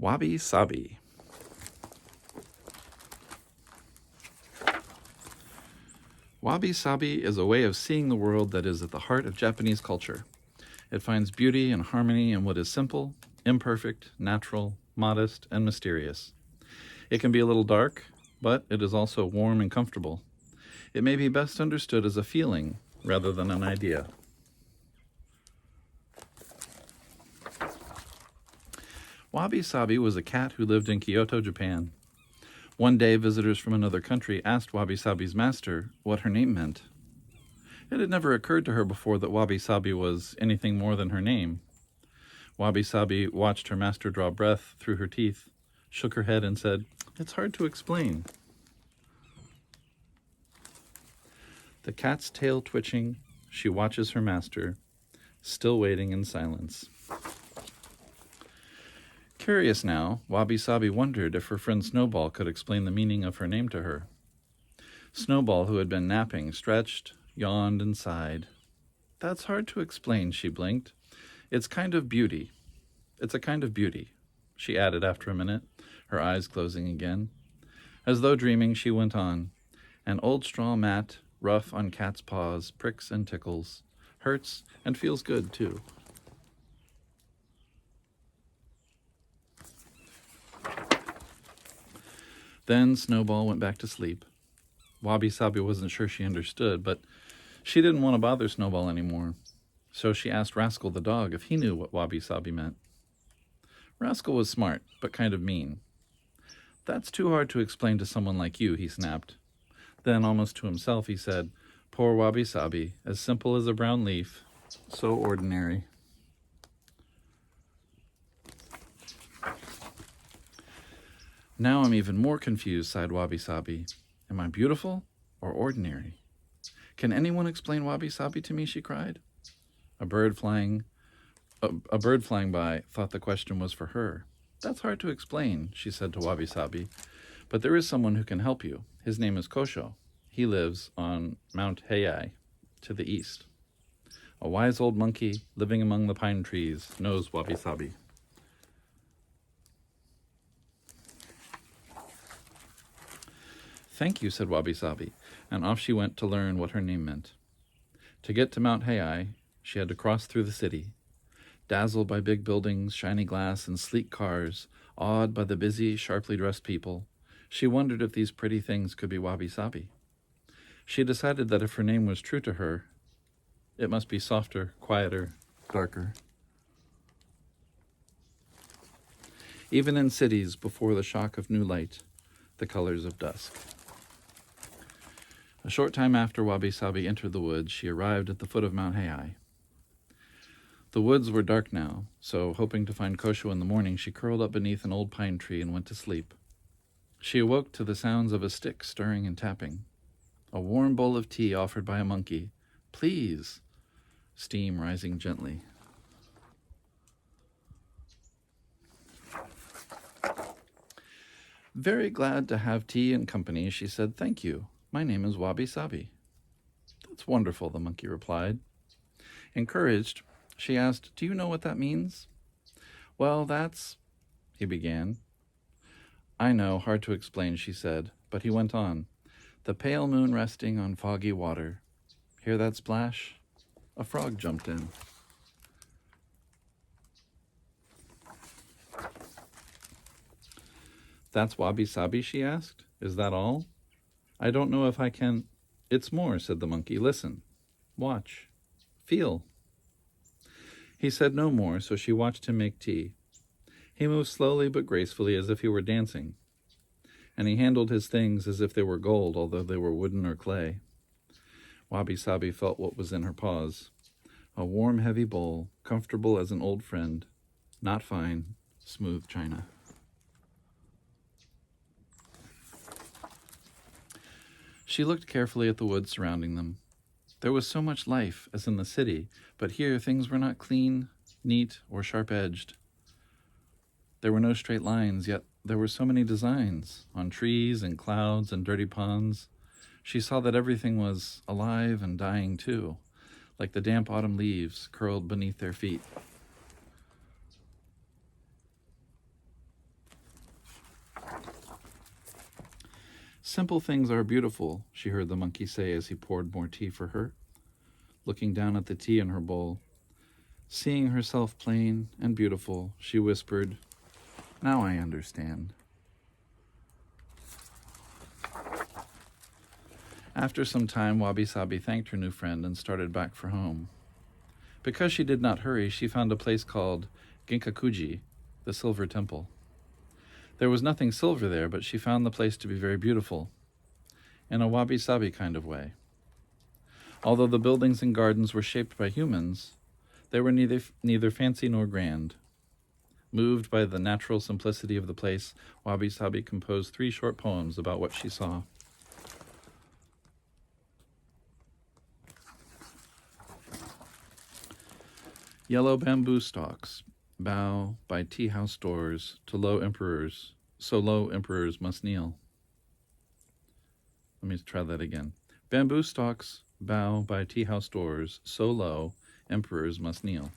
Wabi Sabi. Wabi Sabi is a way of seeing the world that is at the heart of Japanese culture. It finds beauty and harmony in what is simple, imperfect, natural, modest, and mysterious. It can be a little dark, but it is also warm and comfortable. It may be best understood as a feeling rather than an idea. Wabi Sabi was a cat who lived in Kyoto, Japan. One day, visitors from another country asked Wabi Sabi's master what her name meant. It had never occurred to her before that Wabi Sabi was anything more than her name. Wabi Sabi watched her master draw breath through her teeth, shook her head, and said, "It's hard to explain." The cat's tail twitching, she watches her master, still waiting in silence. Curious now, Wabi Sabi wondered if her friend Snowball could explain the meaning of her name to her. Snowball, who had been napping, stretched, yawned, and sighed. "That's hard to explain," she blinked. It's a kind of beauty, she added after a minute, her eyes closing again. As though dreaming, she went on. "An old straw mat, rough on cat's paws, pricks and tickles, hurts and feels good, too." Then Snowball went back to sleep. Wabi Sabi wasn't sure she understood, but she didn't want to bother Snowball anymore. So she asked Rascal the dog if he knew what Wabi Sabi meant. Rascal was smart, but kind of mean. "That's too hard to explain to someone like you," he snapped. Then, almost to himself, he said, "Poor Wabi Sabi, as simple as a brown leaf, so ordinary." "Now I'm even more confused," sighed Wabi Sabi. "Am I beautiful or ordinary? Can anyone explain Wabi Sabi to me?" she cried. A bird flying by thought the question was for her. "That's hard to explain," she said to Wabi Sabi, "but there is someone who can help you. His name is Kosho. He lives on Mount Heiai, to the east. A wise old monkey living among the pine trees knows Wabi Sabi." "Thank you," said Wabi Sabi, and off she went to learn what her name meant. To get to Mount Heiai, she had to cross through the city. Dazzled by big buildings, shiny glass, and sleek cars, awed by the busy, sharply dressed people, she wondered if these pretty things could be Wabi Sabi. She decided that if her name was true to her, it must be softer, quieter, darker. Even in cities, before the shock of new light, the colors of dusk. A short time after Wabi Sabi entered the woods, she arrived at the foot of Mount Heiai. The woods were dark now, so hoping to find Kosho in the morning, she curled up beneath an old pine tree and went to sleep. She awoke to the sounds of a stick stirring and tapping. A warm bowl of tea offered by a monkey. "Please," steam rising gently. "Very glad to have tea and company," she said. "Thank you. My name is Wabi Sabi." "That's wonderful," the monkey replied. Encouraged, she asked, "Do you know what that means?" "Well, that's," he began. "I know, hard to explain," she said, but he went on. "The pale moon resting on foggy water. Hear that splash?" A frog jumped in. "That's Wabi Sabi?" she asked. "Is that all? I don't know if I can—" "It's more," said the monkey. "Listen. Watch. Feel." He said no more, so she watched him make tea. He moved slowly but gracefully as if he were dancing, and he handled his things as if they were gold, although they were wooden or clay. Wabi Sabi felt what was in her paws. A warm, heavy bowl, comfortable as an old friend, not fine, smooth china. She looked carefully at the woods surrounding them. There was so much life, as in the city, but here things were not clean, neat, or sharp-edged. There were no straight lines, yet there were so many designs, on trees and clouds and dirty ponds. She saw that everything was alive and dying too, like the damp autumn leaves curled beneath their feet. Simple things are beautiful, she heard the monkey say as he poured more tea for her. Looking down at the tea in her bowl, seeing herself plain and beautiful, she whispered, "Now I understand." After some time, Wabi Sabi thanked her new friend and started back for home. Because she did not hurry, she found a place called Ginkakuji, the Silver Temple. There was nothing silver there, but she found the place to be very beautiful, in a Wabi Sabi kind of way. Although the buildings and gardens were shaped by humans, they were neither fancy nor grand. Moved by the natural simplicity of the place, Wabi Sabi composed 3 short poems about what she saw. Yellow bamboo stalks bow by tea-house doors to low emperors, so low emperors must kneel. Let me try that again. Bamboo stalks bow by tea-house doors, so low emperors must kneel.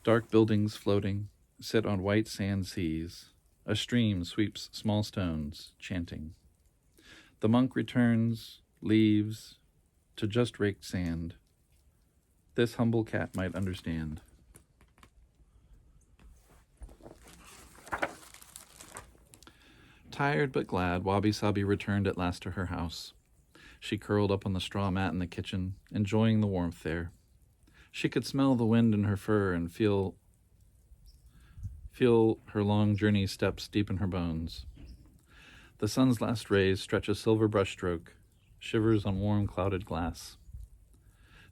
Dark buildings floating sit on white sand seas. A stream sweeps small stones, chanting. The monk returns, leaves, to just raked sand. This humble cat might understand. Tired but glad, Wabi Sabi returned at last to her house. She curled up on the straw mat in the kitchen, enjoying the warmth there. She could smell the wind in her fur and feel her long journey steps deep in her bones. The sun's last rays stretch a silver brushstroke, shivers on warm clouded glass.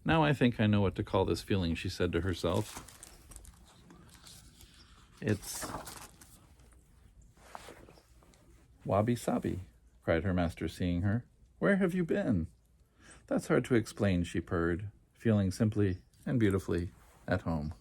Now I think I know what to call this feeling, she said to herself. It's Wabi Sabi, cried her master, seeing her. Where have you been? That's hard to explain, she purred, feeling simply and beautifully at home.